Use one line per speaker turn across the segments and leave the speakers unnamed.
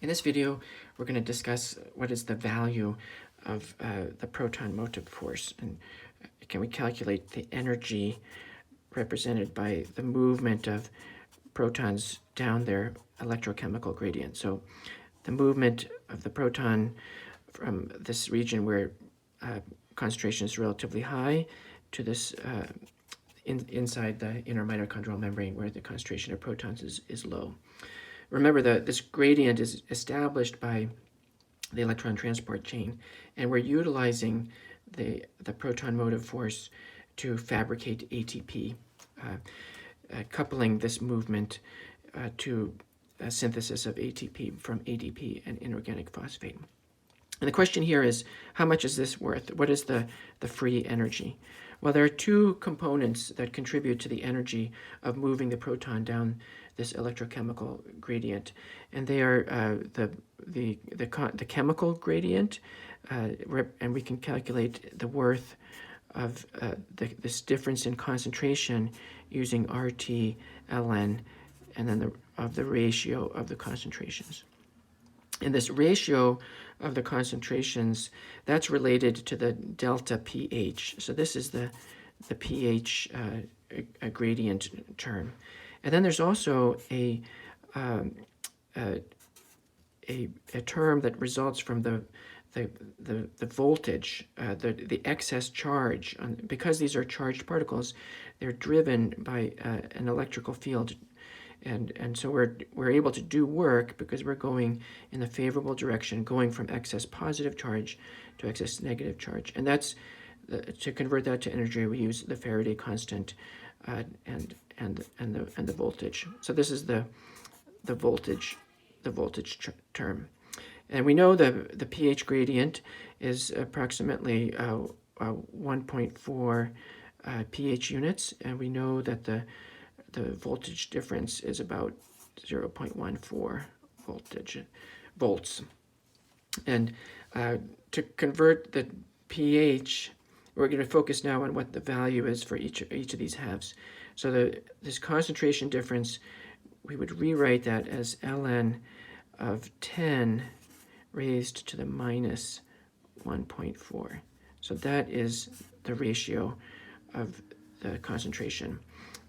In this video, we're going to discuss what is the value of the proton motive force, and can we calculate the energy represented by the movement of protons down their electrochemical gradient. So the movement of the proton from this region where concentration is relatively high to this inside the inner mitochondrial membrane where the concentration of protons is low. Remember that this gradient is established by the electron transport chain, and we're utilizing the proton motive force to fabricate ATP, coupling this movement to a synthesis of ATP from ADP and inorganic phosphate. And the question here is, how much is this worth? What is the free energy? Well, there are two components that contribute to the energy of moving the proton down this electrochemical gradient, and they are the chemical gradient, and we can calculate the worth of this difference in concentration using RT, ln, and then of the ratio of the concentrations. And this ratio of the concentrations, that's related to the delta pH. So this is the pH gradient term. And then there's also a term that results from the voltage, the excess charge. Because these are charged particles, they're driven by an electrical field. And so we're able to do work because we're going in the favorable direction, going from excess positive charge to excess negative charge. And that's to convert that to energy, we use the Faraday constant and the voltage. So this is the voltage term. And we know the pH gradient is approximately 1.4 pH units, and we know that the voltage difference is about 0.14 volts. And to convert the pH, we're going to focus now on what the value is for each of these halves. So this concentration difference, we would rewrite that as ln of 10 raised to the minus 1.4. So that is the ratio of the concentration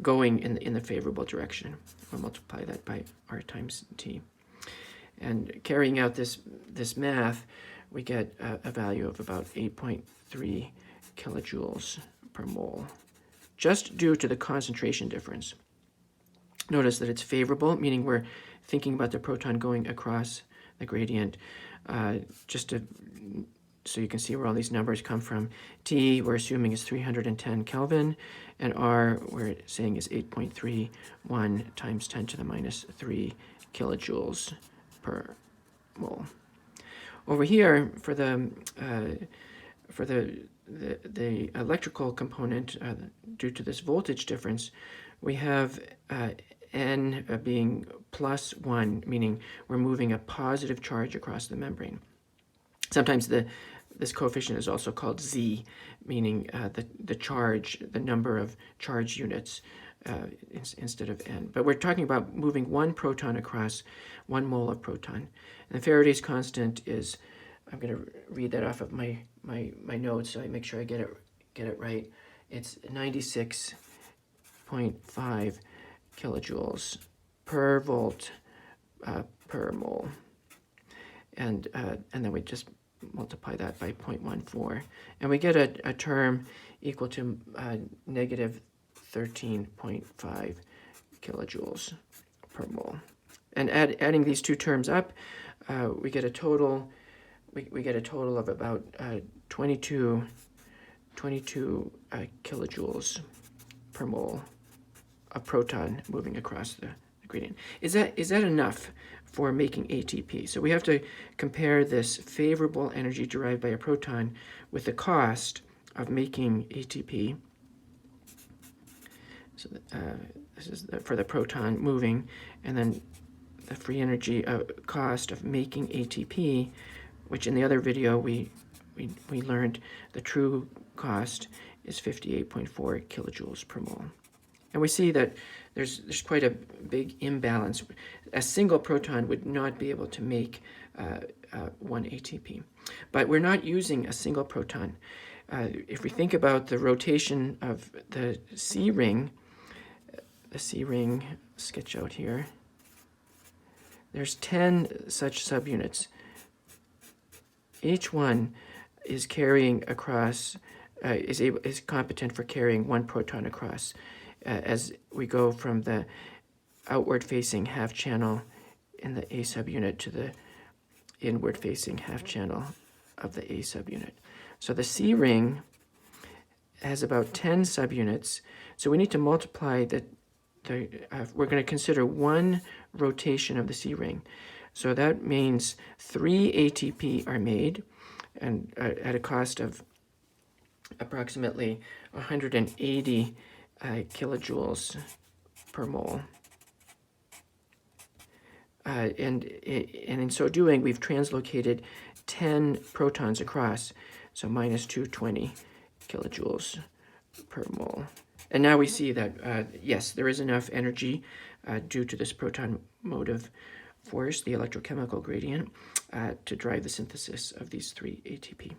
going in the favorable direction. We'll multiply that by R times T. And carrying out this math, we get a value of about 8.3 kilojoules per mole, just due to the concentration difference. Notice that it's favorable, meaning we're thinking about the proton going across the gradient. So you can see where all these numbers come from. T, we're assuming is 310 Kelvin, and R, we're saying is 8.31 times 10 to the minus 3 kilojoules per mole. Over here, for the electrical component, due to this voltage difference, we have N being plus 1, meaning we're moving a positive charge across the membrane. Sometimes this coefficient is also called Z, meaning the charge, the number of charge units instead of N. But we're talking about moving one proton across 1 mole of proton. And the Faraday's constant is, I'm going to read that off of my notes so I make sure I get it right. It's 96.5 kilojoules per volt per mole. And then we just multiply that by 0.14, and we get a term equal to negative 13.5 kilojoules per mole. And adding these two terms up, we get a total. We get a total of about 22 kilojoules per mole of proton moving across the gradient. Is that enough for making ATP? So we have to compare this favorable energy derived by a proton with the cost of making ATP. So this is for the proton moving, and then the free energy cost of making ATP, which in the other video we learned the true cost is 58.4 kilojoules per mole. And we see that there's quite a big imbalance. A single proton would not be able to make 1 ATP. But we're not using a single proton. If we think about the rotation of the C ring, sketch out here, there's 10 such subunits. Each one is carrying across, is competent for carrying 1 proton across as we go from the outward facing half channel in the A subunit to the inward facing half channel of the A subunit. So the C ring has about 10 subunits. So we need to multiply we're going to consider 1 rotation of the C ring. So that means 3 ATP are made, and at a cost of approximately 180 kilojoules per mole. And in so doing, we've translocated 10 protons across, so minus 220 kilojoules per mole. And now we see that, yes, there is enough energy due to this proton motive force, the electrochemical gradient, to drive the synthesis of these 3 ATP.